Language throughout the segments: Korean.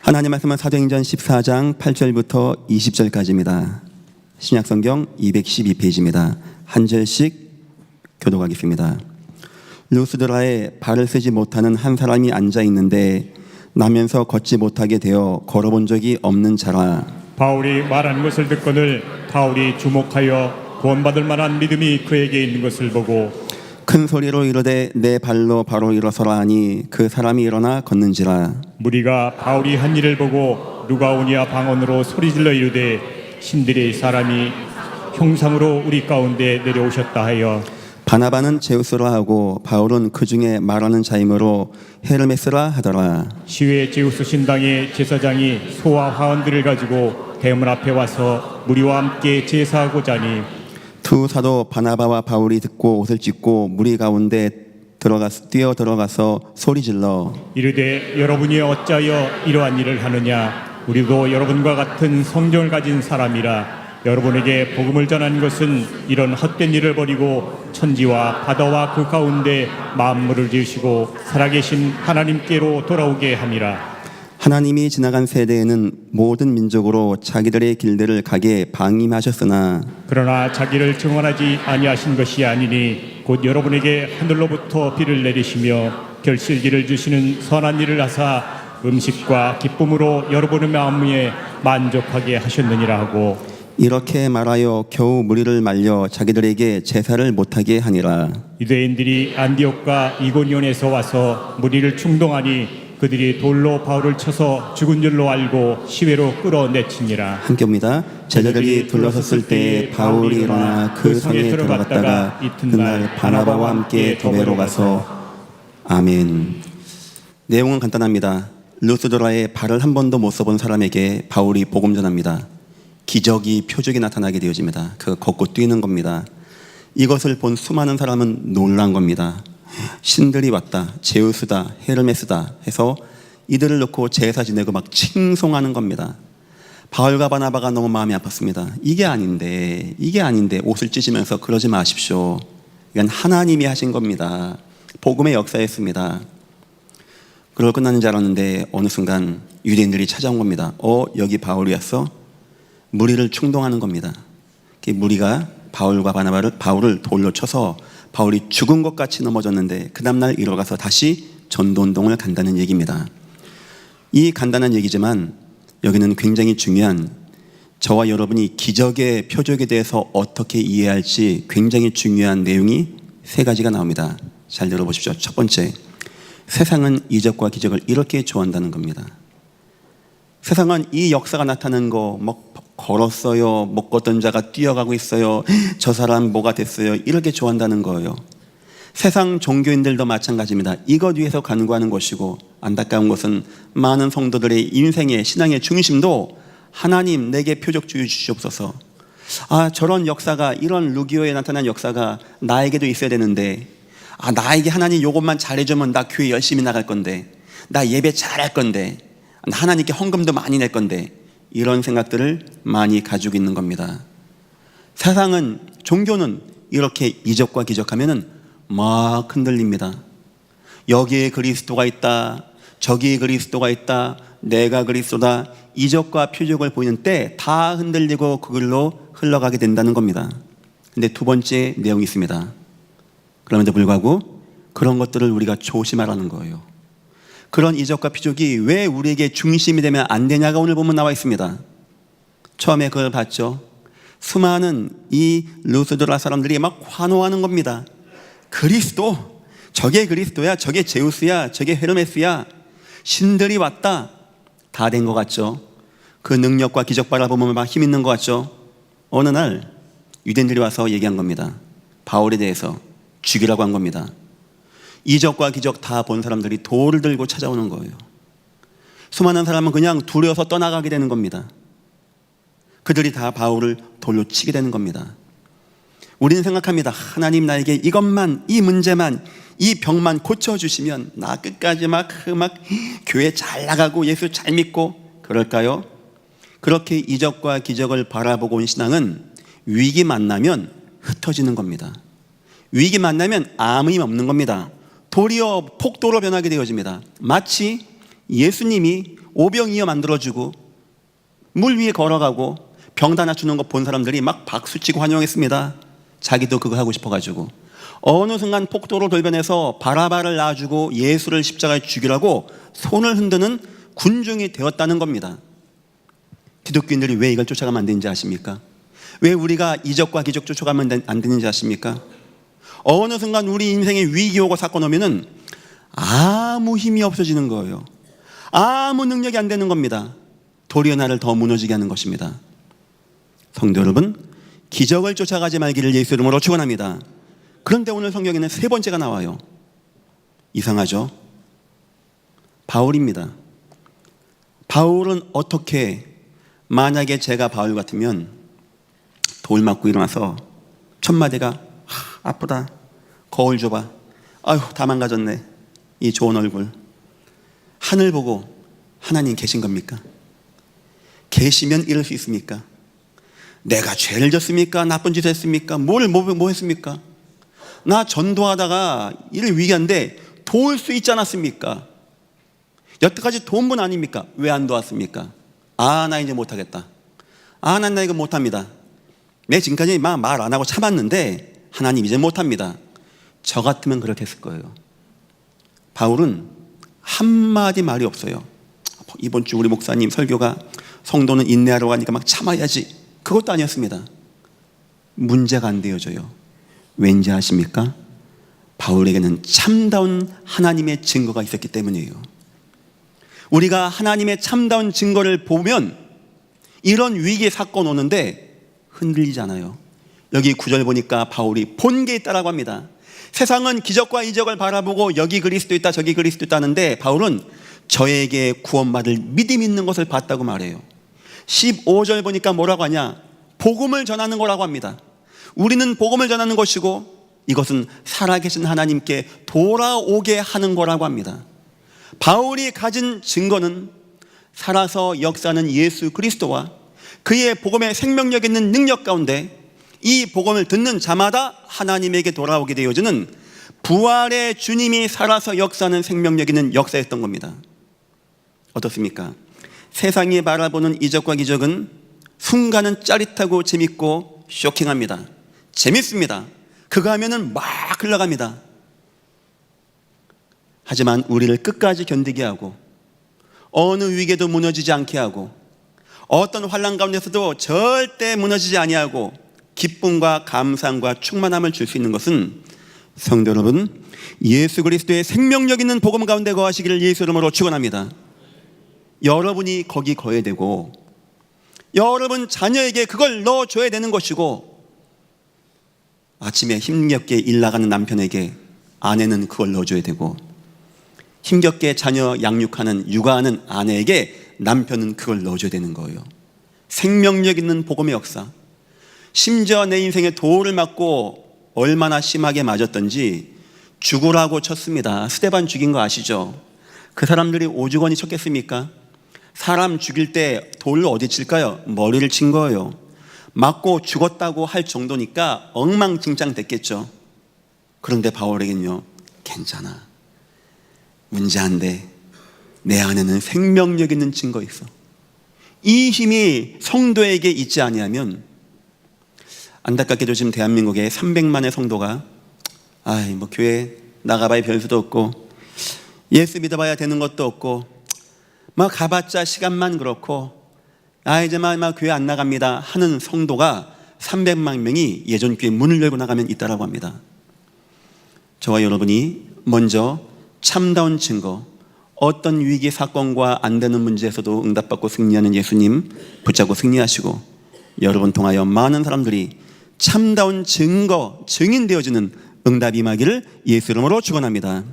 하나님 말씀은 사도행전 14장 8절부터 20절까지입니다. 신약성경 212페이지입니다. 한 절씩 교독하겠습니다. 루스드라에 발을 쓰지 못하는 한 사람이 앉아 있는데 나면서 걷지 못하게 되어 걸어본 적이 없는 자라. 바울이 말하는 것을 듣거늘 바울이 주목하여 구원받을 만한 믿음이 그에게 있는 것을 보고 큰 소리로 이르되 내 발로 바로 일어서라 하니 그 사람이 일어나 걷는지라. 무리가 바울이 한 일을 보고 누가오니아 방언으로 소리질러 이르되 신들의 사람이 형상으로 우리 가운데 내려오셨다 하여 바나바는 제우스라 하고 바울은 그 중에 말하는 자이므로 헤르메스라 하더라. 시외 제우스 신당의 제사장이 소와 화원들을 가지고 대문 앞에 와서 무리와 함께 제사하고자 하니 두 사도 바나바와 바울이 듣고 옷을 찢고 무리 가운데 뛰어 들어가서 소리질러 이르되 여러분이 어찌하여 이러한 일을 하느냐. 우리도 여러분과 같은 성경을 가진 사람이라. 여러분에게 복음을 전하는 것은 이런 헛된 일을 버리고 천지와 바다와 그 가운데 만물을 지으시고 살아계신 하나님께로 돌아오게 함이라. 하나님이 지나간 세대에는 모든 민족으로 자기들의 길들을 가게 방임하셨으나 그러나 자기를 증언하지 아니하신 것이 아니니 곧 여러분에게 하늘로부터 비를 내리시며 결실기를 주시는 선한 일을 하사 음식과 기쁨으로 여러분의 마음에 만족하게 하셨느니라 하고 이렇게 말하여 겨우 무리를 말려 자기들에게 제사를 못하게 하니라. 유대인들이 안디옥과 이고니온에서 와서 무리를 충동하니 그들이 돌로 바울을 쳐서 죽은 줄로 알고 시외로 끌어내치니라. 함께입니다. 제자들이 둘러섰을 때 바울이 일어나 그 성에 들어갔다가 이튿날 바나바와 함께 도베로 가서 아멘. 내용은 간단합니다. 루스드라에 발을 한 번도 못 써본 사람에게 바울이 복음 전합니다. 기적이 표적이 나타나게 되어집니다. 그 걷고 뛰는 겁니다. 이것을 본 수많은 사람은 놀란 겁니다. 신들이 왔다, 제우스다, 헤르메스다 해서 이들을 놓고 제사 지내고 막 칭송하는 겁니다. 바울과 바나바가 너무 마음이 아팠습니다. 이게 아닌데 옷을 찢으면서 그러지 마십시오. 이건 하나님이 하신 겁니다. 복음의 역사였습니다. 그러고 끝나는 줄 알았는데 어느 순간 유대인들이 찾아온 겁니다. 여기 바울이었어? 무리를 충동하는 겁니다. 무리가 바울과 바울을 돌로 쳐서 바울이 죽은 것 같이 넘어졌는데 그 다음날 일어나서 다시 전도운동을 간다는 얘기입니다. 이 간단한 얘기지만 여기는 굉장히 중요한, 저와 여러분이 기적의 표적에 대해서 어떻게 이해할지 굉장히 중요한 내용이 세 가지가 나옵니다. 잘 들어보십시오. 첫 번째, 세상은 이적과 기적을 이렇게 좋아한다는 겁니다. 세상은 이 역사가 나타나는 거 걸었어요, 못 걷던 자가 뛰어가고 있어요, 저 사람 뭐가 됐어요, 이렇게 좋아한다는 거예요. 세상 종교인들도 마찬가지입니다. 이것 위해서 간구하는 것이고, 안타까운 것은 많은 성도들의 인생의 신앙의 중심도 하나님 내게 표적 주시옵소서, 저런 역사가, 이런 루기오에 나타난 역사가 나에게도 있어야 되는데, 나에게 하나님 요것만 잘해주면 나 교회 열심히 나갈 건데, 나 예배 잘할 건데, 하나님께 헌금도 많이 낼 건데, 이런 생각들을 많이 가지고 있는 겁니다. 세상은, 종교는 이렇게 이적과 기적하면은 막 흔들립니다. 여기에 그리스도가 있다, 저기에 그리스도가 있다, 내가 그리스도다, 이적과 표적을 보이는 때 다 흔들리고 그걸로 흘러가게 된다는 겁니다. 근데 두 번째 내용이 있습니다. 그럼에도 불구하고 그런 것들을 우리가 조심하라는 거예요. 그런 이적과 표적이 왜 우리에게 중심이 되면 안 되냐가 오늘 보면 나와 있습니다. 처음에 그걸 봤죠. 수많은 이 루스드라 사람들이 막 환호하는 겁니다. 그리스도, 저게 그리스도야, 저게 제우스야, 저게 헤르메스야, 신들이 왔다. 다 된 것 같죠. 그 능력과 기적 바라보면 막 힘 있는 것 같죠. 어느 날 유대인들이 와서 얘기한 겁니다. 바울에 대해서 죽이라고 한 겁니다. 이적과 기적 다 본 사람들이 돌을 들고 찾아오는 거예요. 수많은 사람은 그냥 두려워서 떠나가게 되는 겁니다. 그들이 다 바울을 돌로 치게 되는 겁니다. 우리는 생각합니다. 하나님 나에게 이것만, 이 문제만, 이 병만 고쳐주시면 나 끝까지 막 교회 잘 나가고 예수 잘 믿고 그럴까요? 그렇게 이적과 기적을 바라보고 온 신앙은 위기 만나면 흩어지는 겁니다. 위기 만나면 아무 힘 없는 겁니다. 도리어 폭도로 변하게 되어집니다. 마치 예수님이 오병이어 만들어주고 물 위에 걸어가고 병 하나 주는 거 본 사람들이 막 박수치고 환영했습니다. 자기도 그거 하고 싶어가지고. 어느 순간 폭도로 돌변해서 바라바를 놔주고 예수를 십자가에 죽이라고 손을 흔드는 군중이 되었다는 겁니다. 기독교인들이 왜 이걸 쫓아가면 안 되는지 아십니까? 왜 우리가 이적과 기적 쫓아가면 안 되는지 아십니까? 어느 순간 우리 인생에 위기 오고 사건 오면은 아무 힘이 없어지는 거예요. 아무 능력이 안 되는 겁니다. 도리어 나를 더 무너지게 하는 것입니다. 성도 여러분, 기적을 쫓아가지 말기를 예수 이름으로 축원합니다. 그런데 오늘 성경에는 세 번째가 나와요. 이상하죠? 바울입니다. 바울은 어떻게, 만약에 제가 바울 같으면 돌 맞고 일어나서 첫 마디가 아프다, 거울 줘봐, 아휴 다 망가졌네, 이 좋은 얼굴, 하늘 보고 하나님 계신 겁니까? 계시면 이럴 수 있습니까? 내가 죄를 졌습니까? 나쁜 짓 했습니까? 뭐 했습니까? 나 전도하다가 이를 위기한데 도울 수 있지 않았습니까? 여태까지 도운 분 아닙니까? 왜 안 도왔습니까? 나 이제 못하겠다. 나 이거 못합니다. 내 지금까지 말 안 하고 참았는데 하나님 이제 못합니다. 저 같으면 그렇게 했을 거예요. 바울은 한마디 말이 없어요. 이번 주 우리 목사님 설교가 성도는 인내하러 가니까 막 참아야지, 그것도 아니었습니다. 문제가 안 되어져요. 왠지 아십니까? 바울에게는 참다운 하나님의 증거가 있었기 때문이에요. 우리가 하나님의 참다운 증거를 보면 이런 위기의 사건 오는데 흔들리지 않아요. 여기 9절 보니까 바울이 본 게 있다라고 합니다. 세상은 기적과 이적을 바라보고 여기 그리스도 있다 저기 그리스도 있다는데 바울은 저에게 구원받을 믿음 있는 것을 봤다고 말해요. 15절 보니까 뭐라고 하냐? 복음을 전하는 거라고 합니다. 우리는 복음을 전하는 것이고 이것은 살아계신 하나님께 돌아오게 하는 거라고 합니다. 바울이 가진 증거는 살아서 역사하는 예수 그리스도와 그의 복음의 생명력 있는 능력 가운데 이 복음을 듣는 자마다 하나님에게 돌아오게 되어지는 부활의 주님이 살아서 역사하는 생명력 있는 역사였던 겁니다. 어떻습니까? 세상이 바라보는 이적과 기적은 순간은 짜릿하고 재밌고 쇼킹합니다. 재밌습니다. 그거 하면은 막 흘러갑니다. 하지만 우리를 끝까지 견디게 하고 어느 위기에도 무너지지 않게 하고 어떤 환난 가운데서도 절대 무너지지 아니하고 기쁨과 감사함과 충만함을 줄 수 있는 것은 성도 여러분, 예수 그리스도의 생명력 있는 복음 가운데 거하시기를 예수 이름으로 축원합니다. 여러분이 거기 거해야 되고 여러분 자녀에게 그걸 넣어줘야 되는 것이고 아침에 힘겹게 일 나가는 남편에게 아내는 그걸 넣어줘야 되고 힘겹게 자녀 양육하는 육아하는 아내에게 남편은 그걸 넣어줘야 되는 거예요. 생명력 있는 복음의 역사. 심지어 내 인생에 돌을 맞고 얼마나 심하게 맞았던지 죽으라고 쳤습니다. 스데반 죽인 거 아시죠? 그 사람들이 오죽원이 쳤겠습니까? 사람 죽일 때 돌로 어디 칠까요? 머리를 친 거예요. 맞고 죽었다고 할 정도니까 엉망진창 됐겠죠. 그런데 바울에겐요, 괜찮아, 문제 안 돼. 내 안에는 생명력 있는 증거 있어. 이 힘이 성도에게 있지 아니하면, 안타깝게도 지금 대한민국에 300만의 성도가 뭐 교회 나가봐야 별수도 없고 예수 믿어봐야 되는 것도 없고 막 가봤자 시간만 그렇고 이제 막 교회 안 나갑니다 하는 성도가 300만 명이 예전 교회 문을 열고 나가면 있다라고 합니다. 저와 여러분이 먼저 참다운 증거, 어떤 위기 사건과 안 되는 문제에서도 응답받고 승리하는 예수님 붙잡고 승리하시고 여러분 통하여 많은 사람들이 참다운 증거, 증인되어지는 응답이 임하기를 예수 이름으로 축원합니다.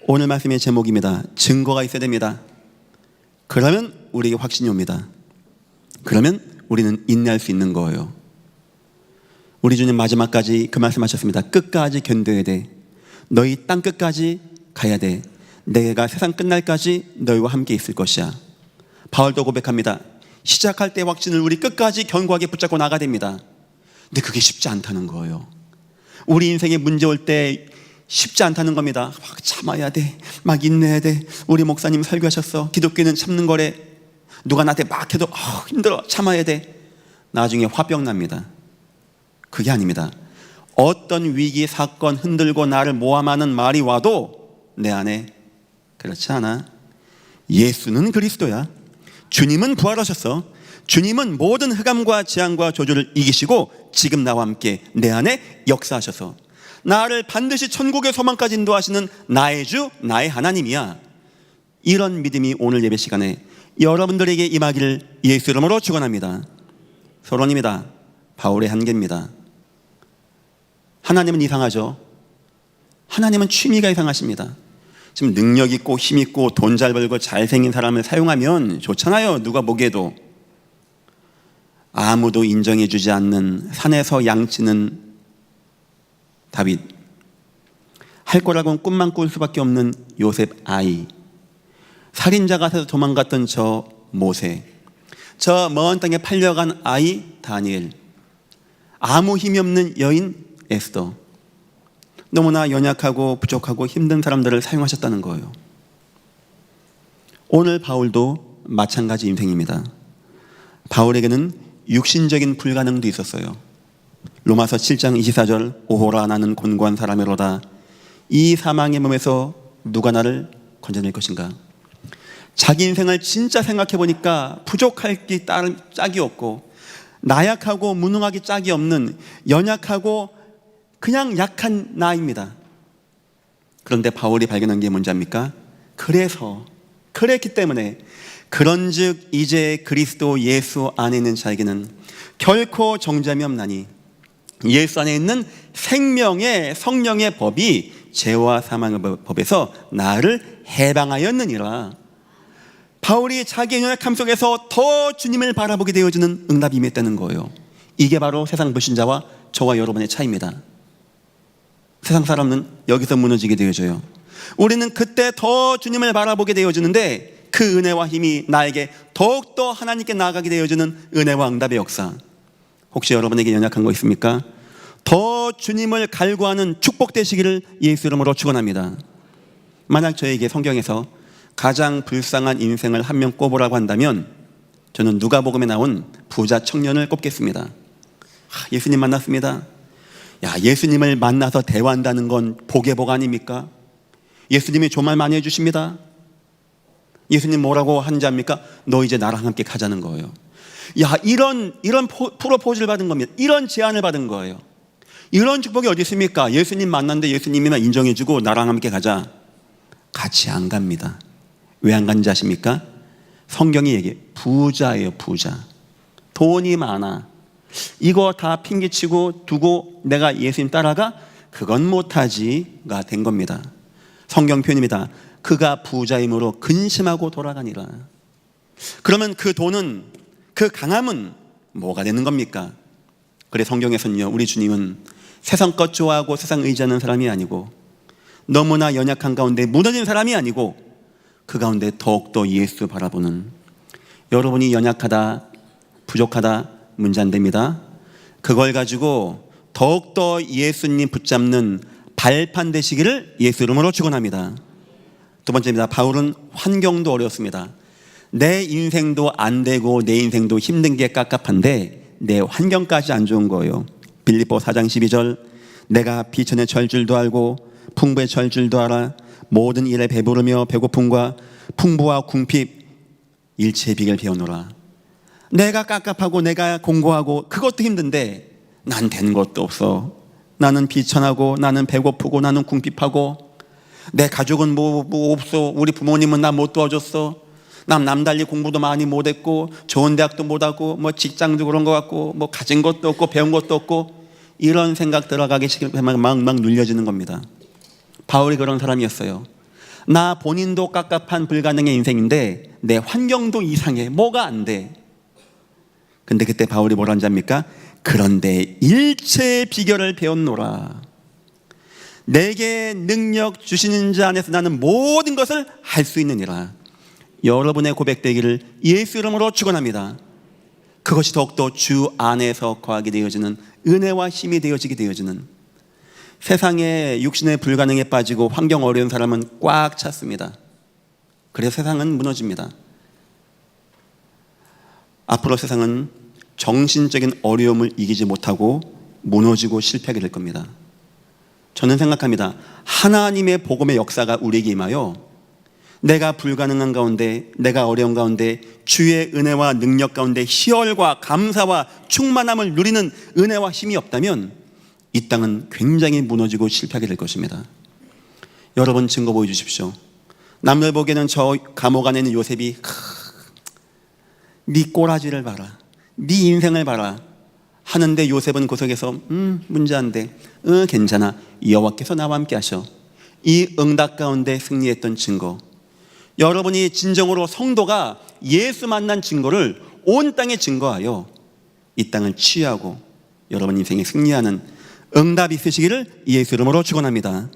오늘 말씀의 제목입니다. 증거가 있어야 됩니다. 그러면 우리에게 확신이 옵니다. 그러면 우리는 인내할 수 있는 거예요. 우리 주님 마지막까지 그 말씀하셨습니다. 끝까지 견뎌야 돼. 너희 땅 끝까지 가야 돼. 내가 세상 끝날까지 너희와 함께 있을 것이야. 바울도 고백합니다. 시작할 때 확신을 우리 끝까지 견고하게 붙잡고 나가야 됩니다. 근데 그게 쉽지 않다는 거예요. 우리 인생에 문제 올 때 쉽지 않다는 겁니다. 막 참아야 돼, 막 인내해야 돼. 우리 목사님 설교하셨어. 기독교는 참는 거래. 누가 나한테 막 해도 힘들어, 참아야 돼. 나중에 화병 납니다. 그게 아닙니다. 어떤 위기, 사건 흔들고 나를 모함하는 말이 와도 내 안에 그렇지 않아. 예수는 그리스도야. 주님은 부활하셨어. 주님은 모든 흑암과 재앙과 저주를 이기시고 지금 나와 함께 내 안에 역사하셔서 나를 반드시 천국의 소망까지 인도하시는 나의 주, 나의 하나님이야. 이런 믿음이 오늘 예배 시간에 여러분들에게 임하기를 예수 이름으로 축원합니다. 서론입니다. 바울의 한계입니다. 하나님은 이상하죠. 하나님은 취미가 이상하십니다. 지금 능력 있고 힘 있고 돈 잘 벌고 잘생긴 사람을 사용하면 좋잖아요. 누가 보기에도. 아무도 인정해 주지 않는 산에서 양치는 다윗, 할 거라고는 꿈만 꿀 수밖에 없는 요셉 아이, 살인자가 돼서 도망갔던 저 모세, 저 먼 땅에 팔려간 아이 다니엘, 아무 힘이 없는 여인 에스더, 너무나 연약하고 부족하고 힘든 사람들을 사용하셨다는 거예요. 오늘 바울도 마찬가지 인생입니다. 바울에게는 육신적인 불가능도 있었어요. 로마서 7장 24절 오호라 나는 곤고한 사람이로다. 이 사망의 몸에서 누가 나를 건져낼 것인가. 자기 인생을 진짜 생각해 보니까 부족할 게 짝이 없고 나약하고 무능하기 짝이 없는 연약하고 그냥 약한 나입니다. 그런데 바울이 발견한 게 뭔지 압니까? 그랬기 때문에 그런즉 이제 그리스도 예수 안에 있는 자에게는 결코 정죄함이 없나니 예수 안에 있는 생명의 성령의 법이 죄와 사망의 법에서 나를 해방하였느니라. 바울이 자기의 연약함 속에서 더 주님을 바라보게 되어지는 응답이 임했다는 거예요. 이게 바로 세상 불신자와 저와 여러분의 차이입니다. 세상 사람은 여기서 무너지게 되어져요. 우리는 그때 더 주님을 바라보게 되어지는데 그 은혜와 힘이 나에게 더욱더 하나님께 나아가게 되어지는 은혜와 응답의 역사. 혹시 여러분에게 연약한 거 있습니까? 더 주님을 갈구하는 축복 되시기를 예수 이름으로 축원합니다. 만약 저에게 성경에서 가장 불쌍한 인생을 한 명 꼽으라고 한다면 저는 누가복음에 나온 부자 청년을 꼽겠습니다. 예수님 만났습니다. 예수님을 만나서 대화한다는 건 복의 복 아닙니까? 예수님이 정말 많이 해주십니다. 예수님 뭐라고 하는지 압니까? 너 이제 나랑 함께 가자는 거예요. 이런 프로포즈를 받은 겁니다. 이런 제안을 받은 거예요. 이런 축복이 어디 있습니까? 예수님 만났는데 예수님이나 인정해주고 나랑 함께 가자. 같이 안 갑니다. 왜 안 간지 아십니까? 성경이 얘기해. 부자예요, 부자. 돈이 많아. 이거 다 핑계치고 두고 내가 예수님 따라가? 그건 못하지가 된 겁니다. 성경 표현입니다. 그가 부자임으로 근심하고 돌아가니라. 그러면 그 돈은, 그 강함은 뭐가 되는 겁니까? 그래 성경에서는요, 우리 주님은 세상 것 좋아하고 세상 의지하는 사람이 아니고 너무나 연약한 가운데 무너진 사람이 아니고 그 가운데 더욱더 예수 바라보는, 여러분이 연약하다, 부족하다 문제 안 됩니다. 그걸 가지고 더욱더 예수님 붙잡는 발판 되시기를 예수 이름으로 축원합니다. 두 번째입니다. 바울은 환경도 어려웠습니다. 내 인생도 안 되고 내 인생도 힘든 게 깝깝한데 내 환경까지 안 좋은 거예요. 빌립보 4장 12절 내가 비천의 철줄도 알고 풍부의 철줄도 알아 모든 일에 배부르며 배고픔과 풍부와 궁핍 일체의 비결 배우노라. 내가 깝깝하고 내가 공고하고 그것도 힘든데 난 된 것도 없어. 나는 비천하고 나는 배고프고 나는 궁핍하고 내 가족은 뭐 없어. 우리 부모님은 나 못 도와줬어. 난 남달리 공부도 많이 못했고 좋은 대학도 못하고 뭐 직장도 그런 것 같고 뭐 가진 것도 없고 배운 것도 없고 이런 생각 들어가기 시작하면 막 눌려지는 겁니다. 바울이 그런 사람이었어요. 나 본인도 깝깝한 불가능의 인생인데 내 환경도 이상해. 뭐가 안 돼. 근데 그때 바울이 뭐라는지 압니까? 그런데 일체의 비결을 배웠노라. 내게 능력 주시는 자 안에서 나는 모든 것을 할 수 있느니라. 여러분의 고백되기를 예수 이름으로 축원합니다. 그것이 더욱더 주 안에서 거하게 되어지는 은혜와 힘이 되어지게 되어지는, 세상에 육신의 불가능에 빠지고 환경 어려운 사람은 꽉 찼습니다. 그래서 세상은 무너집니다. 앞으로 세상은 정신적인 어려움을 이기지 못하고 무너지고 실패하게 될 겁니다. 저는 생각합니다. 하나님의 복음의 역사가 우리에게 임하여 내가 불가능한 가운데, 내가 어려운 가운데 주의 은혜와 능력 가운데 희열과 감사와 충만함을 누리는 은혜와 힘이 없다면 이 땅은 굉장히 무너지고 실패하게 될 것입니다. 여러분 증거 보여주십시오. 남들 보기에는 저 감옥 안에 있는 요셉이 네 꼬라지를 봐라, 네 인생을 봐라 하는데 요셉은 구석에서 문제 안 돼, 괜찮아, 여호와께서 나와 함께 하셔. 이 응답 가운데 승리했던 증거. 여러분이 진정으로 성도가 예수 만난 증거를 온 땅에 증거하여 이 땅을 치유하고 여러분 인생에 승리하는 응답이 있으시기를 예수 이름으로 축원합니다.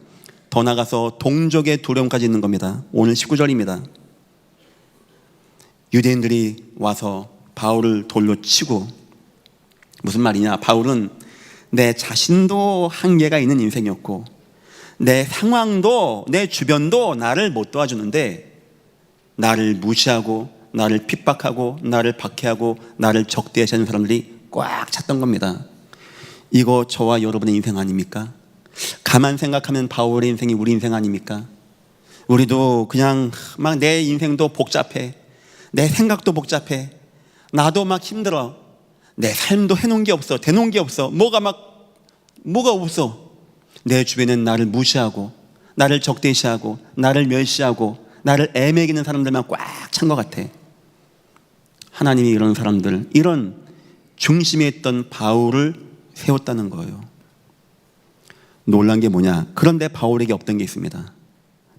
더 나가서 동족의 두려움까지 있는 겁니다. 오늘 19절입니다. 유대인들이 와서 바울을 돌로 치고, 무슨 말이냐, 바울은 내 자신도 한계가 있는 인생이었고 내 상황도 내 주변도 나를 못 도와주는데 나를 무시하고 나를 핍박하고 나를 박해하고 나를 적대시하는 사람들이 꽉 찼던 겁니다. 이거 저와 여러분의 인생 아닙니까? 가만 생각하면 바울의 인생이 우리 인생 아닙니까? 우리도 그냥 막 내 인생도 복잡해, 내 생각도 복잡해, 나도 막 힘들어, 내 삶도 해놓은 게 없어, 대놓은 게 없어, 뭐가 없어. 내 주변엔 나를 무시하고 나를 적대시하고 나를 멸시하고 나를 애매기는 사람들만 꽉 찬 것 같아. 하나님이 이런 사람들, 이런 중심에 있던 바울을 세웠다는 거예요. 놀란 게 뭐냐? 그런데 바울에게 없던 게 있습니다.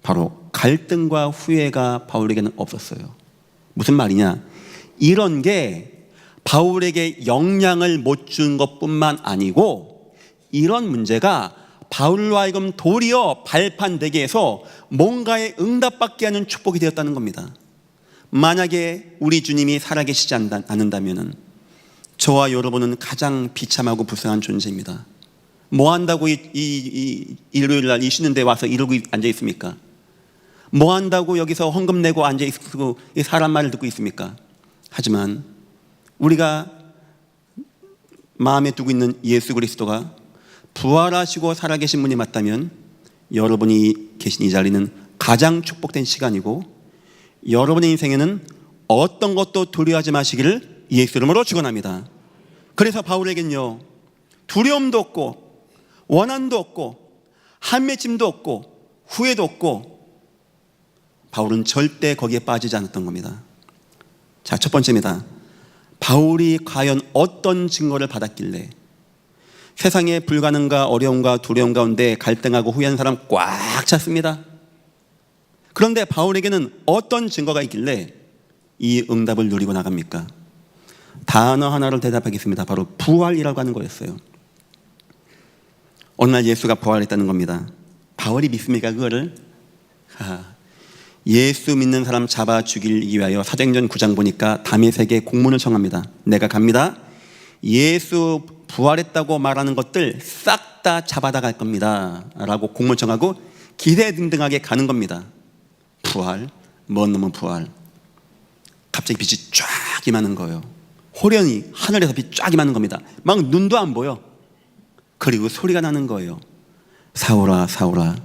바로 갈등과 후회가 바울에게는 없었어요. 무슨 말이냐? 이런 게 바울에게 영향을 못 준 것뿐만 아니고 이런 문제가 바울로 하여금 도리어 발판되게 해서 뭔가에 응답받게 하는 축복이 되었다는 겁니다. 만약에 우리 주님이 살아계시지 않는다면 저와 여러분은 가장 비참하고 불쌍한 존재입니다. 뭐 한다고 이 일요일 날 이 쉬는 데 와서 이러고 앉아 있습니까? 뭐 한다고 여기서 헌금 내고 앉아 있고 이 사람 말을 듣고 있습니까? 하지만 우리가 마음에 두고 있는 예수 그리스도가 부활하시고 살아계신 분이 맞다면 여러분이 계신 이 자리는 가장 축복된 시간이고 여러분의 인생에는 어떤 것도 두려워하지 마시기를 예수 이름으로 축원합니다. 그래서 바울에겐요, 두려움도 없고 원한도 없고 한맺힘도 없고 후회도 없고 바울은 절대 거기에 빠지지 않았던 겁니다. 자, 첫 번째입니다. 바울이 과연 어떤 증거를 받았길래 세상의 불가능과 어려움과 두려움 가운데 갈등하고 후회하는 사람 꽉 찼습니다. 그런데 바울에게는 어떤 증거가 있길래 이 응답을 누리고 나갑니까? 단어 하나를 대답하겠습니다. 바로 부활이라고 하는 거였어요. 어느 날 예수가 부활했다는 겁니다. 바울이 믿습니까 그거를? 예수 믿는 사람 잡아 죽이기 위하여 사도행전 9장 보니까 다메섹에 공문을 청합니다. 내가 갑니다. 예수 부활했다고 말하는 것들 싹 다 잡아다 갈 겁니다 라고 공문을 청하고 기대등등하게 가는 겁니다. 부활, 먼 놈은 부활. 갑자기 빛이 쫙 임하는 거예요. 호련히 하늘에서 빛이 쫙 임하는 겁니다. 막 눈도 안 보여. 그리고 소리가 나는 거예요. 사울아 사울아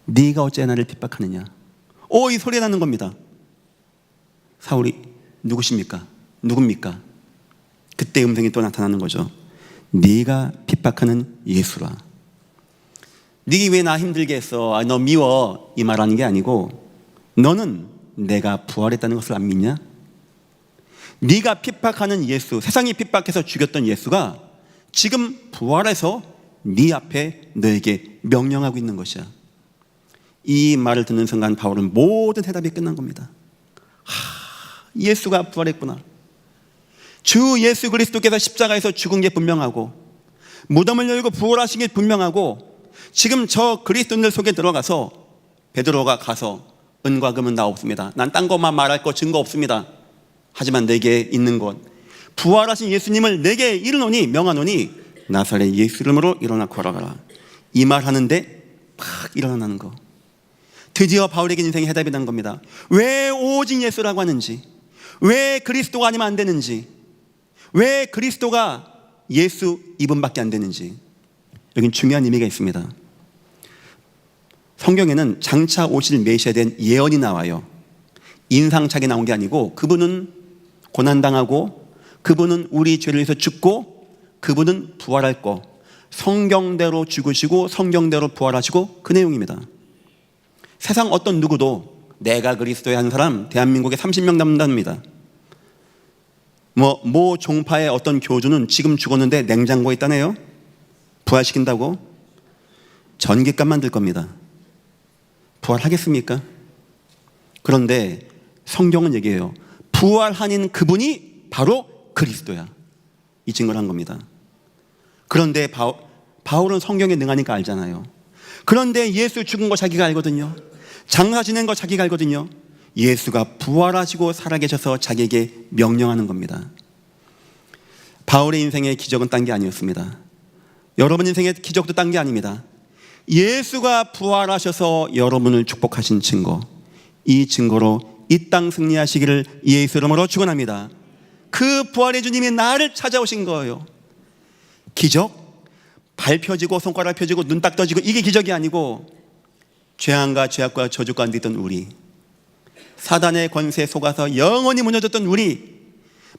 네가 어째 나를 핍박하느냐. 이 소리가 나는 겁니다. 사울이 누구십니까? 누굽니까? 그때 음성이 또 나타나는 거죠. 네가 핍박하는 예수라. 네가 왜 나 힘들게 했어? 너 미워. 이 말하는 게 아니고 너는 내가 부활했다는 것을 안 믿냐? 네가 핍박하는 예수, 세상이 핍박해서 죽였던 예수가 지금 부활해서 네 앞에 너에게 명령하고 있는 것이야. 이 말을 듣는 순간 바울은 모든 대답이 끝난 겁니다. 예수가 부활했구나. 주 예수 그리스도께서 십자가에서 죽은 게 분명하고 무덤을 열고 부활하신 게 분명하고 지금 저 그리스도인들 속에 들어가서 베드로가 가서 은과 금은 나 없습니다. 난 딴 것만 말할 거 증거 없습니다. 하지만 내게 있는 것 부활하신 예수님을 내게 이르노니 명하노니 나사렛 예수 이름으로 일어나 걸어가라. 이 말 하는데 막 일어나는 거. 드디어 바울에게 인생의 해답이 난 겁니다. 왜 오직 예수라고 하는지, 왜 그리스도가 아니면 안 되는지, 왜 그리스도가 예수 이분밖에 안 되는지, 여긴 중요한 의미가 있습니다. 성경에는 장차 오실 메시아에 대한 예언이 나와요. 인상착에 나온 게 아니고 그분은 고난당하고 그분은 우리 죄를 위해서 죽고 그분은 부활할 거, 성경대로 죽으시고 성경대로 부활하시고 그 내용입니다. 세상 어떤 누구도 내가 그리스도의 한 사람 대한민국에 30명 남는답니다. 모 종파의 어떤 교주는 지금 죽었는데 냉장고에 있다네요. 부활시킨다고 전기값만 들 겁니다. 부활하겠습니까? 그런데 성경은 얘기해요. 부활하는 그분이 바로 그리스도야. 이 증거를 한 겁니다. 그런데 바울은 성경에 능하니까 알잖아요. 그런데 예수 죽은 거 자기가 알거든요. 장사 지낸 거 자기가 알거든요. 예수가 부활하시고 살아계셔서 자기에게 명령하는 겁니다. 바울의 인생의 기적은 딴 게 아니었습니다. 여러분 인생의 기적도 딴 게 아닙니다. 예수가 부활하셔서 여러분을 축복하신 증거, 이 증거로 이 땅 승리하시기를 예수 이름으로 축원합니다. 그 부활의 주님이 나를 찾아오신 거예요. 기적? 발 펴지고 손가락 펴지고 눈 딱 떠지고 이게 기적이 아니고 죄악과 죄악과 저주 가운데 있던 우리, 사단의 권세에 속아서 영원히 무너졌던 우리,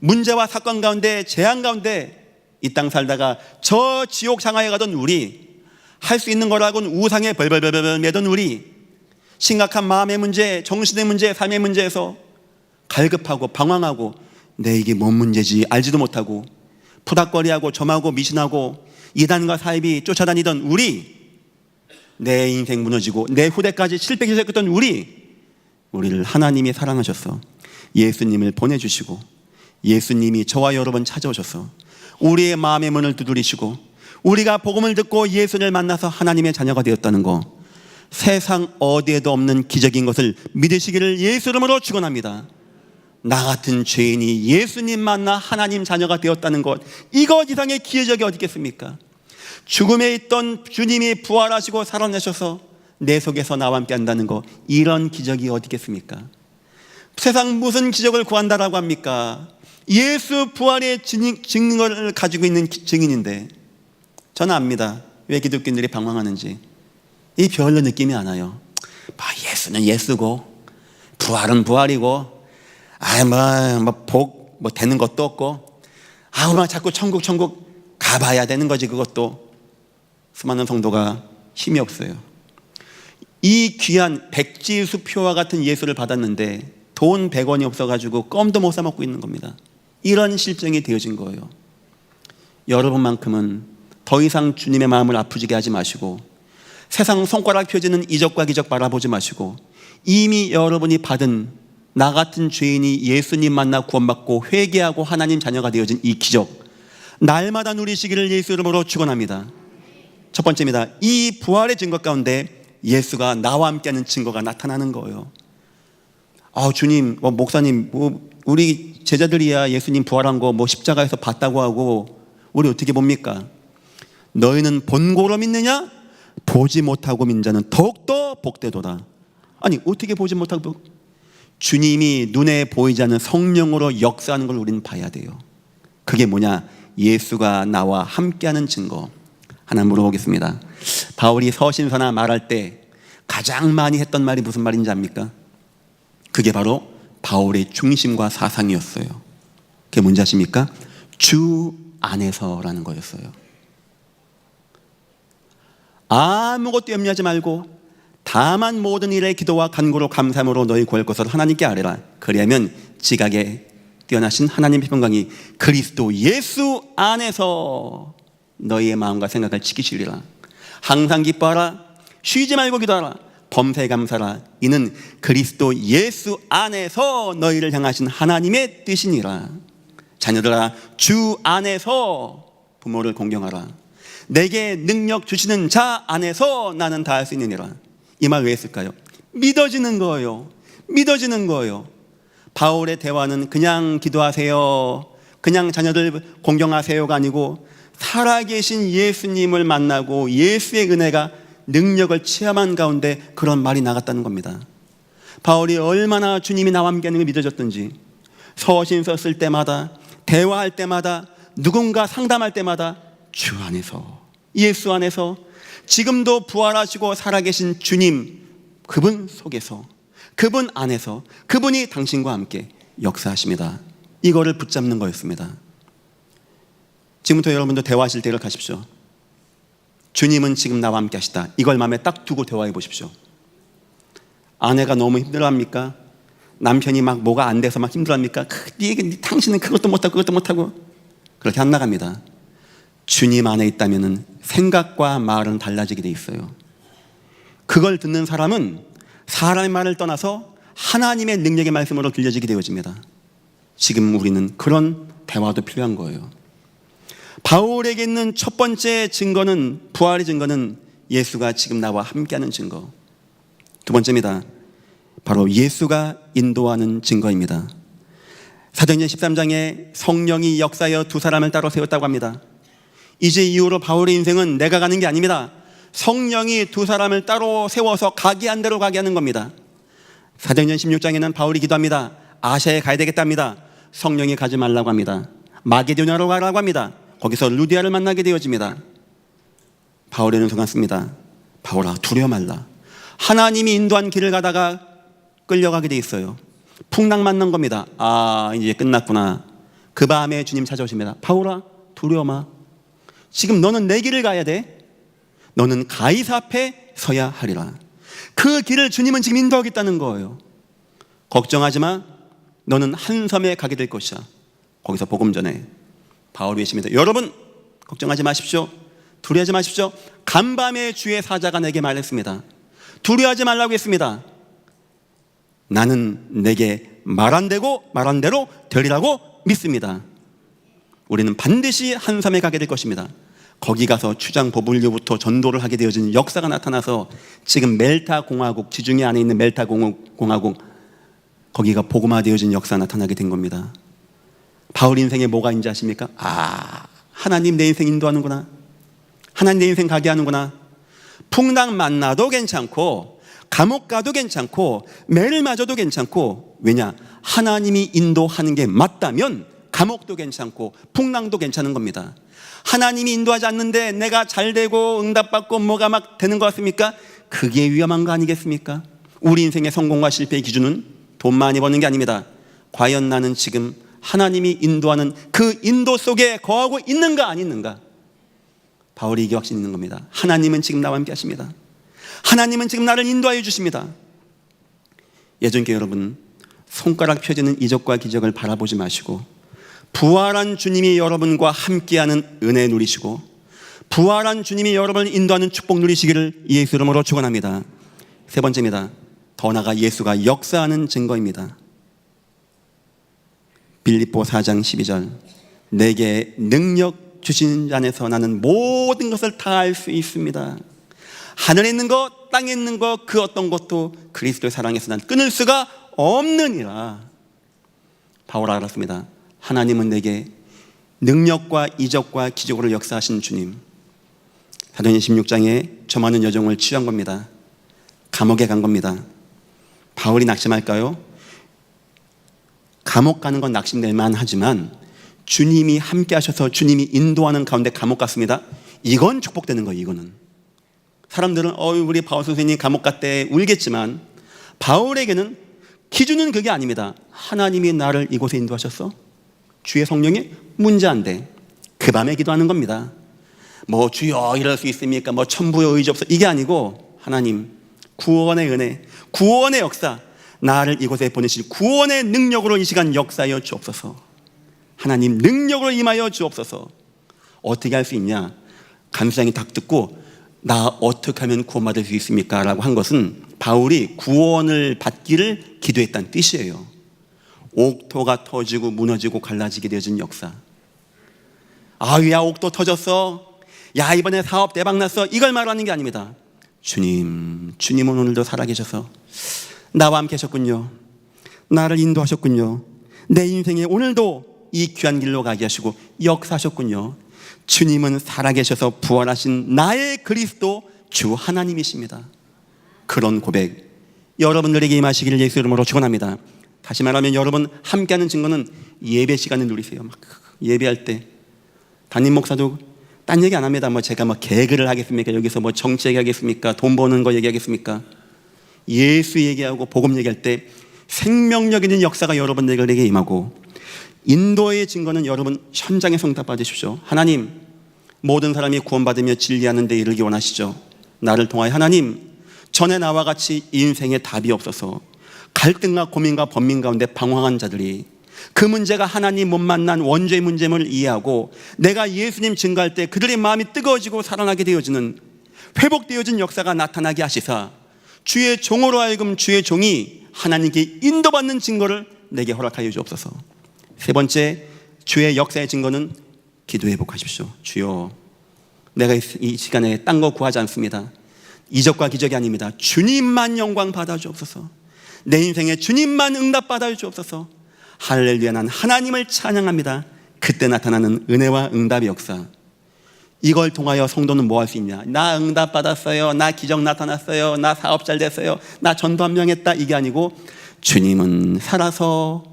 문제와 사건 가운데 재앙 가운데 이 땅 살다가 저 지옥 상하에 가던 우리, 할 수 있는 거라고는 우상에 벌벌벌벌 매던 우리, 심각한 마음의 문제, 정신의 문제, 삶의 문제에서 갈급하고 방황하고 내 이게 뭔 문제지 알지도 못하고 푸닥거리하고 점하고 미신하고 이단과 사입이 쫓아다니던 우리, 내 인생 무너지고 내 후대까지 실패했던 우리를 하나님이 사랑하셔서 예수님을 보내주시고 예수님이 저와 여러분 찾아오셔서 우리의 마음의 문을 두드리시고 우리가 복음을 듣고 예수를 만나서 하나님의 자녀가 되었다는 거, 세상 어디에도 없는 기적인 것을 믿으시기를 예수 이름으로 축원합니다. 나 같은 죄인이 예수님 만나 하나님 자녀가 되었다는 것, 이것 이상의 기적이 어디 있겠습니까? 죽음에 있던 주님이 부활하시고 살아나셔서 내 속에서 나와 함께 한다는 것, 이런 기적이 어디 있겠습니까? 세상 무슨 기적을 구한다라고 합니까? 예수 부활의 증거를 가지고 있는 증인인데, 저는 압니다. 왜 기독교인들이 방황하는지. 이 별로 느낌이 안 와요. 예수는 예수고 부활은 부활이고 복 되는 것도 없고 자꾸 천국 가봐야 되는 거지. 그것도 수많은 성도가 힘이 없어요. 이 귀한 백지수표와 같은 예수를 받았는데 돈 100원이 없어가지고 껌도 못 사 먹고 있는 겁니다. 이런 실정이 되어진 거예요. 여러분만큼은 더 이상 주님의 마음을 아프지게 하지 마시고 세상 손가락 펴지는 이적과 기적 바라보지 마시고 이미 여러분이 받은 나 같은 죄인이 예수님 만나 구원받고 회개하고 하나님 자녀가 되어진 이 기적, 날마다 누리시기를 예수 이름으로 축원합니다. 첫 번째입니다. 이 부활의 증거 가운데 예수가 나와 함께하는 증거가 나타나는 거예요. 주님, 목사님, 우리 제자들이야 예수님 부활한 거 십자가에서 봤다고 하고 우리 어떻게 봅니까? 너희는 본고로 믿느냐? 보지 못하고 믿는 자는 더욱더 복되도다. 아니, 어떻게 보지 못하고? 주님이 눈에 보이지 않는 성령으로 역사하는 걸 우리는 봐야 돼요. 그게 뭐냐? 예수가 나와 함께하는 증거. 하나 물어보겠습니다. 바울이 서신서나 말할 때 가장 많이 했던 말이 무슨 말인지 압니까? 그게 바로 바울의 중심과 사상이었어요. 그게 뭔지 아십니까? 주 안에서라는 거였어요. 아무것도 염려하지 말고 다만 모든 일에 기도와 간구로 감사함으로 너희 구할 것을 하나님께 아뢰라. 그리하면 지각에 뛰어나신 하나님 평강이 그리스도 예수 안에서 너희의 마음과 생각을 지키시리라. 항상 기뻐하라. 쉬지 말고 기도하라. 범사에 감사하라. 이는 그리스도 예수 안에서 너희를 향하신 하나님의 뜻이니라. 자녀들아, 주 안에서 부모를 공경하라. 내게 능력 주시는 자 안에서 나는 다 할 수 있느니라. 이 말 왜 했을까요? 믿어지는 거예요. 믿어지는 거예요. 바울의 대화는 그냥 기도하세요, 그냥 자녀들 공경하세요가 아니고 살아계신 예수님을 만나고 예수의 은혜가 능력을 체험한 가운데 그런 말이 나갔다는 겁니다. 바울이 얼마나 주님이 나와 함께하는 걸 믿어졌던지 서신 썼을 때마다, 대화할 때마다, 누군가 상담할 때마다 주 안에서, 예수 안에서, 지금도 부활하시고 살아계신 주님, 그분 속에서, 그분 안에서, 그분이 당신과 함께 역사하십니다. 이거를 붙잡는 거였습니다. 지금부터 여러분도 대화하실 때를 가십시오. 주님은 지금 나와 함께 하시다. 이걸 마음에 딱 두고 대화해 보십시오. 아내가 너무 힘들어합니까? 남편이 막 뭐가 안 돼서 막 힘들어합니까? 당신은 그것도 못하고 그것도 못하고. 그렇게 안 나갑니다. 주님 안에 있다면 생각과 말은 달라지게 돼 있어요. 그걸 듣는 사람은 사람의 말을 떠나서 하나님의 능력의 말씀으로 들려지게 되어집니다. 지금 우리는 그런 대화도 필요한 거예요. 바울에게 있는 첫 번째 증거는, 부활의 증거는 예수가 지금 나와 함께하는 증거. 두 번째입니다. 바로 예수가 인도하는 증거입니다. 사도행전 13장에 성령이 역사하여 두 사람을 따로 세웠다고 합니다. 이제 이후로 바울의 인생은 내가 가는 게 아닙니다. 성령이 두 사람을 따로 세워서 가게 한 대로 가게 하는 겁니다. 사도행전 16장에는 바울이 기도합니다. 아시아에 가야 되겠답니다. 성령이 가지 말라고 합니다. 마게도냐로 가라고 합니다. 거기서 루디아를 만나게 되어집니다. 바울에는 속았습니다. 바울아, 두려워 말라. 하나님이 인도한 길을 가다가 끌려가게 돼 있어요. 풍랑 만난 겁니다. 아, 이제 끝났구나. 그 밤에 주님 찾아오십니다. 바울아, 두려워 마. 지금 너는 내 길을 가야 돼. 너는 가이사 앞에 서야 하리라. 그 길을 주님은 지금 인도하겠다는 거예요. 걱정하지 마. 너는 한 섬에 가게 될 것이야. 거기서 복음 전해. 바울이 외칩니다. 여러분, 걱정하지 마십시오. 두려워하지 마십시오. 간밤에 주의 사자가 내게 말했습니다. 두려워하지 말라고 했습니다. 나는 내게 말한 대로 되리라고 믿습니다. 우리는 반드시 한 섬에 가게 될 것입니다. 거기 가서 추장 보불료부터 전도를 하게 되어진 역사가 나타나서 지금 멜타 공화국, 지중해 안에 있는 멜타 공화국, 거기가 복음화되어진 역사가 나타나게 된 겁니다. 바울 인생에 뭐가 있는지 아십니까? 아, 하나님 내 인생 인도하는구나. 하나님 내 인생 가게 하는구나. 풍랑 만나도 괜찮고 감옥 가도 괜찮고 매를 맞아도 괜찮고, 왜냐? 하나님이 인도하는 게 맞다면 감옥도 괜찮고 풍랑도 괜찮은 겁니다. 하나님이 인도하지 않는데 내가 잘 되고 응답받고 뭐가 막 되는 것 같습니까? 그게 위험한 거 아니겠습니까? 우리 인생의 성공과 실패의 기준은 돈 많이 버는 게 아닙니다. 과연 나는 지금 하나님이 인도하는 그 인도 속에 거하고 있는가 안 있는가? 바울이 이게 확신이 있는 겁니다. 하나님은 지금 나와 함께 하십니다. 하나님은 지금 나를 인도하여 주십니다. 예전께 여러분, 손가락 펴지는 이적과 기적을 바라보지 마시고 부활한 주님이 여러분과 함께하는 은혜 누리시고 부활한 주님이 여러분을 인도하는 축복 누리시기를 예수 이름으로 축원합니다. 세 번째입니다. 더 나아가 예수가 역사하는 증거입니다. 빌립보 4장 12절, 내게 능력 주신 자 안에서 나는 모든 것을 다 할 수 있습니다. 하늘에 있는 것, 땅에 있는 것, 그 어떤 것도 그리스도의 사랑에서 난 끊을 수가 없느니라. 바울 알았습니다. 하나님은 내게 능력과 이적과 기적으로 역사하신 주님. 사도행전 16장에 저 많은 여정을 취한 겁니다. 감옥에 간 겁니다. 바울이 낙심할까요? 감옥 가는 건 낙심될만 하지만 주님이 함께 하셔서 주님이 인도하는 가운데 감옥 갔습니다. 이건 축복되는 거예요. 이거는 사람들은 우리 바울 선생님이 감옥 갔대 울겠지만 바울에게는 기준은 그게 아닙니다. 하나님이 나를 이곳에 인도하셨어. 주의 성령이 문제한데 그 밤에 기도하는 겁니다. 뭐 주여 이럴 수 있습니까? 뭐 천부의 의지 없어. 이게 아니고 하나님 구원의 은혜, 구원의 역사, 나를 이곳에 보내실 구원의 능력으로 이 시간 역사하여 주옵소서. 하나님 능력으로 임하여 주옵소서. 어떻게 할 수 있냐? 간수장이 딱 듣고 나 어떻게 하면 구원받을 수 있습니까? 라고 한 것은 바울이 구원을 받기를 기도했다는 뜻이에요. 옥토가 터지고 무너지고 갈라지게 되어진 역사. 야 옥토 터졌어. 야 이번에 사업 대박났어. 이걸 말하는 게 아닙니다. 주님은 오늘도 살아계셔서 나와 함께 하셨군요. 나를 인도하셨군요. 내 인생에 오늘도 이 귀한 길로 가게 하시고 역사하셨군요. 주님은 살아계셔서 부활하신 나의 그리스도 주 하나님이십니다. 그런 고백 여러분들에게 임하시기를 예수 이름으로 축원합니다. 다시 말하면 여러분 함께하는 증거는 예배 시간을 누리세요. 막 예배할 때 담임 목사도 딴 얘기 안 합니다. 제가 개그를 하겠습니까? 여기서 정치 얘기하겠습니까? 돈 버는 거 얘기하겠습니까? 예수 얘기하고 복음 얘기할 때 생명력 있는 역사가 여러분들에게 임하고, 인도의 증거는 여러분 현장에서 응답 받으십시오. 하나님, 모든 사람이 구원받으며 진리하는 데 이르기 원하시죠. 나를 통하여 하나님, 전에 나와 같이 인생에 답이 없어서 갈등과 고민과 번민 가운데 방황한 자들이 그 문제가 하나님 못 만난 원죄의 문제임을 이해하고 내가 예수님 증거할 때 그들의 마음이 뜨거워지고 살아나게 되어지는 회복되어진 역사가 나타나게 하시사 주의 종으로 하여금 주의 종이 하나님께 인도받는 증거를 내게 허락하여 주옵소서. 세 번째, 주의 역사의 증거는 기도 회복하십시오. 주여, 내가 이 시간에 딴 거 구하지 않습니다. 이적과 기적이 아닙니다. 주님만 영광 받아 주옵소서. 내 인생에 주님만 응답 받아 주옵소서. 할렐루야, 난 하나님을 찬양합니다. 그때 나타나는 은혜와 응답의 역사, 이걸 통하여 성도는 뭐 할 수 있냐? 나 응답 받았어요, 나 기적 나타났어요, 나 사업 잘 됐어요, 나 전도 한 명 했다, 이게 아니고 주님은 살아서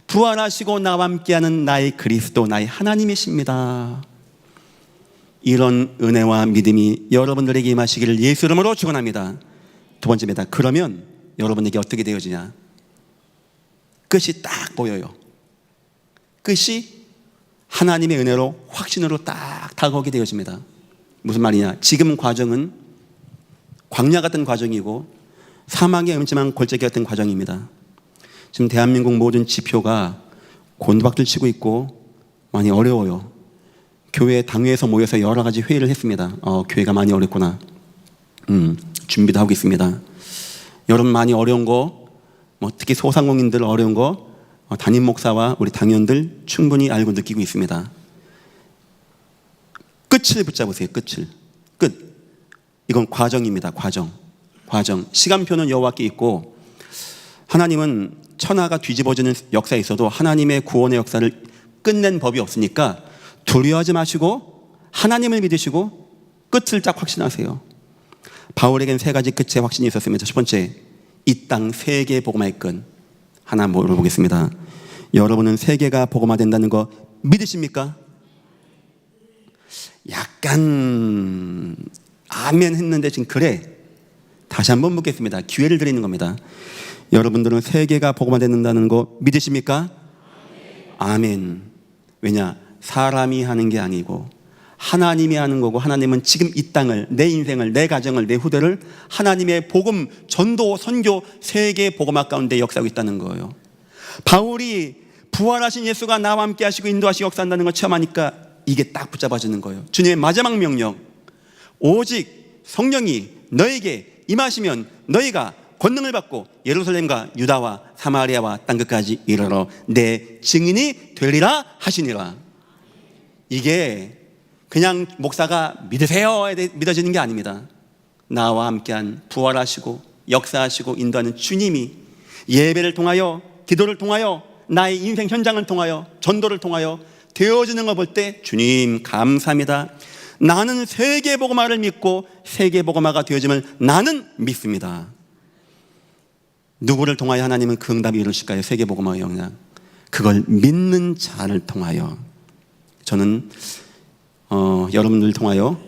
부활하시고 나와 함께하는 나의 그리스도, 나의 하나님이십니다. 이런 은혜와 믿음이 여러분들에게 임하시기를 예수 이름으로 축원합니다. 두 번째입니다. 그러면 여러분에게 어떻게 되어지냐? 끝이 딱 보여요. 끝이 하나님의 은혜로 확신으로 딱 다가오게 되어집니다. 무슨 말이냐? 지금 과정은 광야 같은 과정이고 사막의 음침한 골짜기 같은 과정입니다. 지금 대한민국 모든 지표가 곤두박질 치고 있고 많이 어려워요. 교회 당회에서 모여서 여러 가지 회의를 했습니다. 교회가 많이 어렵구나. 준비도 하고 있습니다. 여러분 많이 어려운 거, 특히 소상공인들 어려운 거 담임 목사와 우리 당연들 충분히 알고 느끼고 있습니다. 끝을 붙잡으세요. 끝. 이건 과정입니다. 과정. 시간표는 여호와께 있고, 하나님은 천하가 뒤집어지는 역사에 있어도 하나님의 구원의 역사를 끝낸 법이 없으니까 두려워하지 마시고 하나님을 믿으시고 끝을 딱 확신하세요. 바울에겐 세 가지 끝의 확신이 있었습니다. 첫 번째, 이 땅 세계 복음화의 끈. 하나 물어보겠습니다. 여러분은 세계가 복음화된다는 거 믿으십니까? 약간 아멘 했는데 지금 그래. 다시 한번 묻겠습니다. 기회를 드리는 겁니다. 여러분들은 세계가 복음화된다는 거 믿으십니까? 아멘. 왜냐? 사람이 하는 게 아니고 하나님이 하는 거고, 하나님은 지금 이 땅을, 내 인생을, 내 가정을, 내 후대를 하나님의 복음, 전도, 선교, 세계 복음화 가운데 역사하고 있다는 거예요. 바울이 부활하신 예수가 나와 함께 하시고 인도하시고 역사한다는 걸 체험하니까 이게 딱 붙잡아지는 거예요. 주님의 마지막 명령, 오직 성령이 너에게 임하시면 너희가 권능을 받고 예루살렘과 유다와 사마리아와 땅끝까지 이르러 내 증인이 되리라 하시니라. 이게 그냥 목사가 믿으세요 믿어지는 게 아닙니다. 나와 함께한 부활하시고 역사하시고 인도하는 주님이 예배를 통하여, 기도를 통하여, 나의 인생 현장을 통하여, 전도를 통하여 되어지는 걸 볼 때 주님 감사합니다. 나는 세계 복음화를 믿고 세계 복음화가 되어짐을 나는 믿습니다. 누구를 통하여 하나님은 그 응답이 이루실까요? 세계 복음화의 영향. 그걸 믿는 자를 통하여. 저는 여러분들 통하여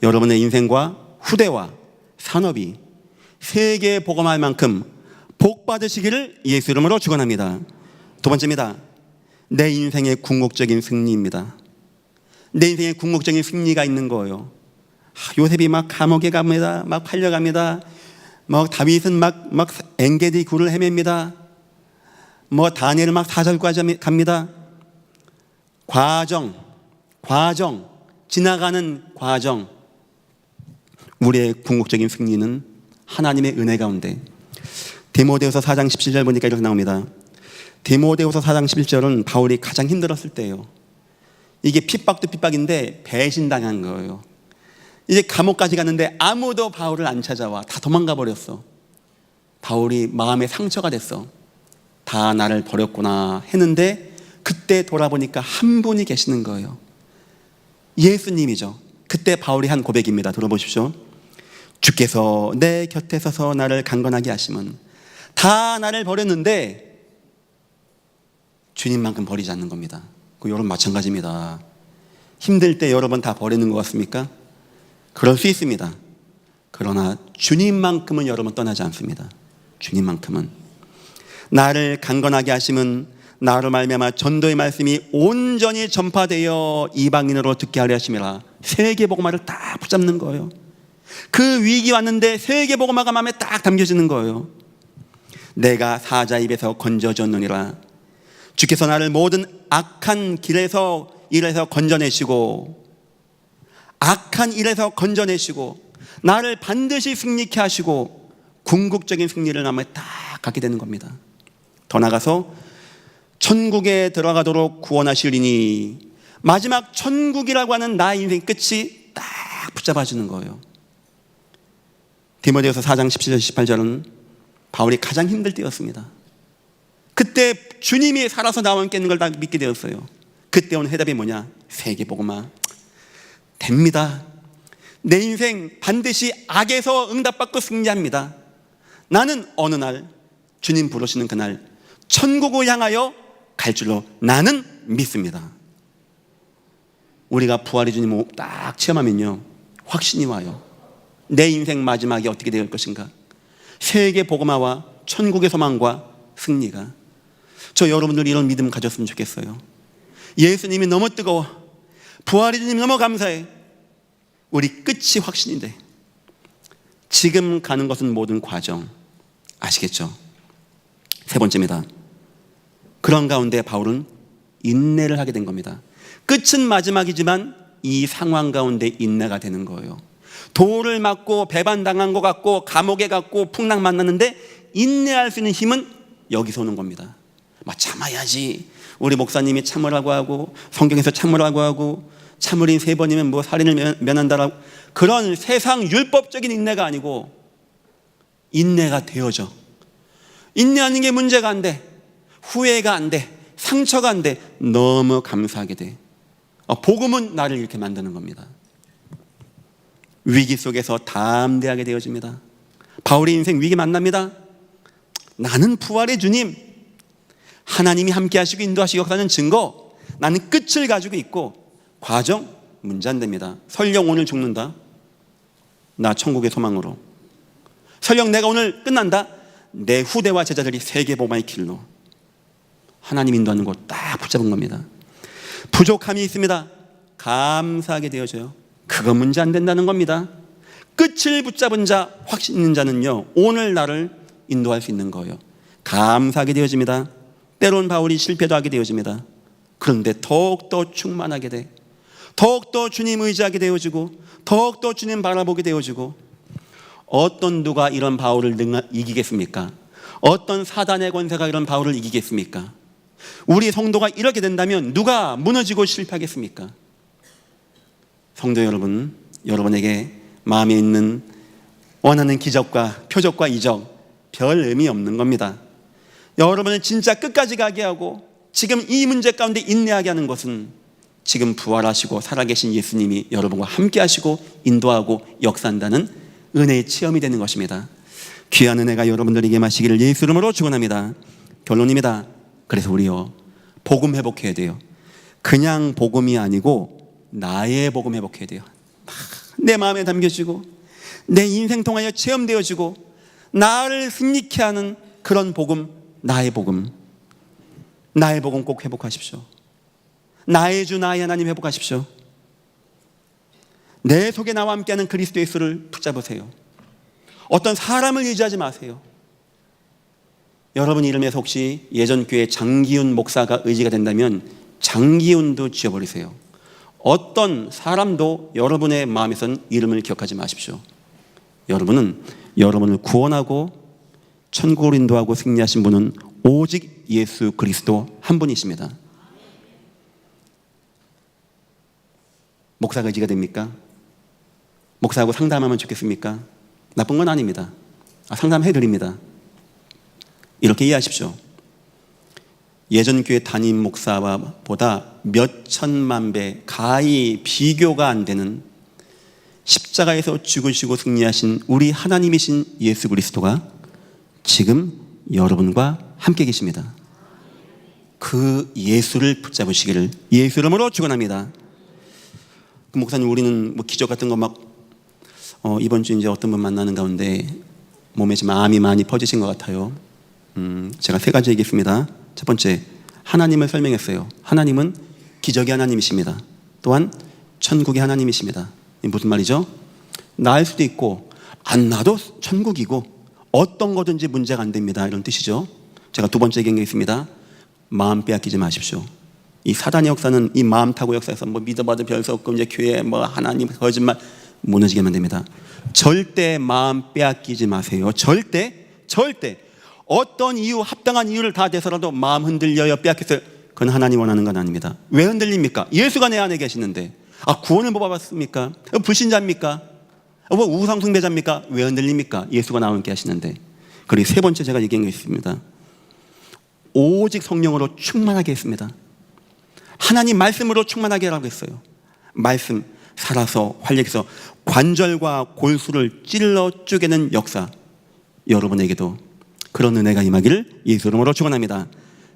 여러분의 인생과 후대와 산업이 세계 복음화할 만큼 복 받으시기를 예수 이름으로 축원합니다. 두 번째입니다. 내 인생의 궁극적인 승리입니다. 내 인생의 궁극적인 승리가 있는 거예요. 요셉이 막 감옥에 갑니다. 막 팔려갑니다. 다윗은 막 엔게디 굴을 헤맵니다. 다니엘은 막 사절까지 갑니다. 과정, 지나가는 과정. 우리의 궁극적인 승리는 하나님의 은혜 가운데. 디모데후서 4장 17절 보니까 이렇게 나옵니다. 디모데후서 4장 17절은 바울이 가장 힘들었을 때예요. 이게 핍박도 핍박인데 배신당한 거예요. 이제 감옥까지 갔는데 아무도 바울을 안 찾아와. 다 도망가 버렸어. 바울이 마음에 상처가 됐어. 다 나를 버렸구나 했는데 그때 돌아보니까 한 분이 계시는 거예요. 예수님이죠. 그때 바울이 한 고백입니다. 들어보십시오. 주께서 내 곁에 서서 나를 강건하게 하심은 다 나를 버렸는데 주님만큼 버리지 않는 겁니다. 여러분 마찬가지입니다. 힘들 때 여러 번 다 버리는 것 같습니까? 그럴 수 있습니다. 그러나 주님만큼은 여러 번 떠나지 않습니다. 주님만큼은. 나를 강건하게 하심은 나로 말미암아 전도의 말씀이 온전히 전파되어 이방인으로 듣게 하려 하심이라. 세계복음화를 딱 붙잡는 거예요. 그 위기 왔는데 세계복음화가 마음에 딱 담겨지는 거예요. 내가 사자 입에서 건져줬느니라. 주께서 나를 모든 악한 길에서 일에서 건져내시고, 악한 일에서 건져내시고, 나를 반드시 승리케 하시고 궁극적인 승리를 마음에 딱 갖게 되는 겁니다. 더 나아가서 천국에 들어가도록 구원하시리니, 마지막 천국이라고 하는 나의 인생 끝이 딱 붙잡아주는 거예요. 디모데후서 4장 17절 18절은 바울이 가장 힘들 때였습니다. 그때 주님이 살아서 나와 함께 있는 걸 다 믿게 되었어요. 그때 온 해답이 뭐냐? 세계복음화. 됩니다. 내 인생 반드시 악에서 응답받고 승리합니다. 나는 어느 날 주님 부르시는 그날 천국을 향하여 갈 줄로 나는 믿습니다. 우리가 부활의 주님을 딱 체험하면요, 확신이 와요. 내 인생 마지막이 어떻게 될 것인가? 세계 복음화와 천국의 소망과 승리가. 저 여러분들 이런 믿음 가졌으면 좋겠어요. 예수님이 너무 뜨거워, 부활의 주님 너무 감사해. 우리 끝이 확신인데 지금 가는 것은 모든 과정. 아시겠죠? 세 번째입니다. 그런 가운데 바울은 인내를 하게 된 겁니다. 끝은 마지막이지만 이 상황 가운데 인내가 되는 거예요. 돌을 맞고 배반당한 것 같고 감옥에 갔고 풍랑 만났는데 인내할 수 있는 힘은 여기서 오는 겁니다. 막 참아야지. 우리 목사님이 참으라고 하고 성경에서 참으라고 하고 참으린 3번이면 뭐 살인을 면한다라고, 그런 세상 율법적인 인내가 아니고 인내가 되어져. 인내하는 게 문제가 안 돼. 후회가 안 돼. 상처가 안 돼. 너무 감사하게 돼. 복음은 나를 이렇게 만드는 겁니다. 위기 속에서 담대하게 되어집니다. 바울의 인생 위기 만납니다. 나는 부활의 주님, 하나님이 함께 하시고 인도하시고 역사하는 증거, 나는 끝을 가지고 있고 과정 문제 안 됩니다. 설령 오늘 죽는다, 나 천국의 소망으로. 설령 내가 오늘 끝난다, 내 후대와 제자들이 세계복음화의 길로. 하나님 인도하는 거 딱 붙잡은 겁니다. 부족함이 있습니다. 감사하게 되어져요. 그거 문제 안 된다는 겁니다. 끝을 붙잡은 자, 확신 있는 자는요, 오늘 나를 인도할 수 있는 거예요. 감사하게 되어집니다. 때론 바울이 실패도 하게 되어집니다. 그런데 더욱더 충만하게 돼. 더욱더 주님 의지하게 되어지고, 더욱더 주님 바라보게 되어지고. 어떤 누가 이런 바울을 이기겠습니까? 어떤 사단의 권세가 이런 바울을 이기겠습니까? 우리 성도가 이렇게 된다면 누가 무너지고 실패하겠습니까? 성도 여러분, 여러분에게 마음에 있는 원하는 기적과 표적과 이적 별 의미 없는 겁니다. 여러분을 진짜 끝까지 가게 하고 지금 이 문제 가운데 인내하게 하는 것은 지금 부활하시고 살아계신 예수님이 여러분과 함께 하시고 인도하고 역사한다는 은혜의 체험이 되는 것입니다. 귀한 은혜가 여러분들에게 마시기를 예수 이름으로 축원합니다. 결론입니다. 그래서 우리요, 복음 회복해야 돼요. 그냥 복음이 아니고 나의 복음 회복해야 돼요. 내 마음에 담겨지고 내 인생 통하여 체험되어지고 나를 승리케 하는 그런 복음, 나의 복음. 나의 복음 꼭 회복하십시오. 나의 주 나의 하나님 회복하십시오. 내 속에 나와 함께하는 그리스도 예수를 붙잡으세요. 어떤 사람을 의지하지 마세요. 여러분 이름에서 혹시 예전 교회 장기훈 목사가 의지가 된다면 장기훈도 지워버리세요. 어떤 사람도 여러분의 마음에선 이름을 기억하지 마십시오. 여러분은 여러분을 구원하고 천국으로 인도하고 승리하신 분은 오직 예수 그리스도 한 분이십니다. 목사가 의지가 됩니까? 목사하고 상담하면 좋겠습니까? 나쁜 건 아닙니다. 상담해드립니다. 이렇게 이해하십시오. 예전 교회 담임 목사보다 몇 천만 배 가히 비교가 안 되는 십자가에서 죽으시고 승리하신 우리 하나님이신 예수 그리스도가 지금 여러분과 함께 계십니다. 그 예수를 붙잡으시기를 예수 이름으로 축원합니다. 목사님, 우리는 뭐 기적 같은 거 막 이번 주 이제 어떤 분 만나는 가운데 몸에 지금 암이 많이 퍼지신 것 같아요. 제가 세 가지 얘기했습니다. 첫 번째, 하나님을 설명했어요. 하나님은 기적의 하나님이십니다. 또한 천국의 하나님이십니다. 이게 무슨 말이죠? 나을 수도 있고 안 나도 천국이고 어떤 거든지 문제가 안 됩니다, 이런 뜻이죠. 제가 두 번째 얘기했습니다. 마음 빼앗기지 마십시오. 이 사단의 역사는 이 마음 타고 역사에서 뭐 믿어봐도 별 수 없고 이제 교회 뭐 하나님 거짓말 무너지게 만듭니다. 절대 마음 빼앗기지 마세요. 절대 어떤 이유, 합당한 이유를 다 대서라도 마음 흔들려요, 빼앗겼어요. 그건 하나님 원하는 건 아닙니다. 왜 흔들립니까? 예수가 내 안에 계시는데. 구원을 못 받았습니까? 불신자입니까? 뭐 우상숭배자입니까? 왜 흔들립니까? 예수가 나와 함께 하시는데. 그리고 세 번째 제가 얘기한 게 있습니다. 오직 성령으로 충만하게 했습니다. 하나님 말씀으로 충만하게 하라고 했어요. 말씀 살아서 활력해서 관절과 골수를 찔러 쪼개는 역사, 여러분에게도 그런 은혜가 임하기를 예수 이름으로 축원합니다.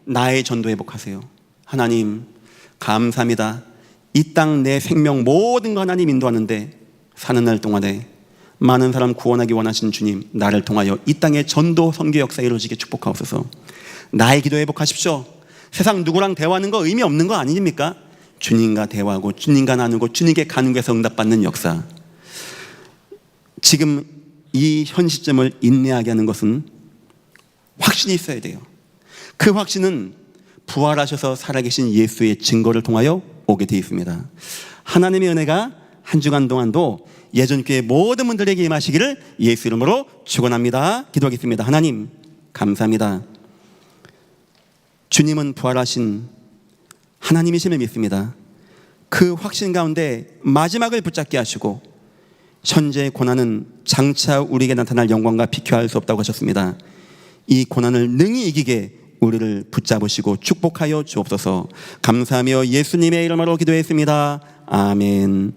나의 전도 회복하세요. 하나님 감사합니다. 이 땅 내 생명 모든 거 하나님 인도하는데 사는 날 동안에 많은 사람 구원하기 원하시는 주님, 나를 통하여 이 땅의 전도 선교 역사 이루어지게 축복하옵소서. 나의 기도 회복하십시오. 세상 누구랑 대화하는 거 의미 없는 거 아닙니까? 주님과 대화하고 주님과 나누고 주님께 간구해서 응답받는 역사. 지금 이 현 시점을 인내하게 하는 것은 확신이 있어야 돼요. 그 확신은 부활하셔서 살아계신 예수의 증거를 통하여 오게 되어 있습니다. 하나님의 은혜가 한 주간 동안도 예전교회 모든 분들에게 임하시기를 예수 이름으로 축원합니다. 기도하겠습니다. 하나님 감사합니다. 주님은 부활하신 하나님이심을 믿습니다. 그 확신 가운데 마지막을 붙잡게 하시고 현재의 고난은 장차 우리에게 나타날 영광과 비교할 수 없다고 하셨습니다. 이 고난을 능히 이기게 우리를 붙잡으시고 축복하여 주옵소서. 감사하며 예수님의 이름으로 기도했습니다. 아멘.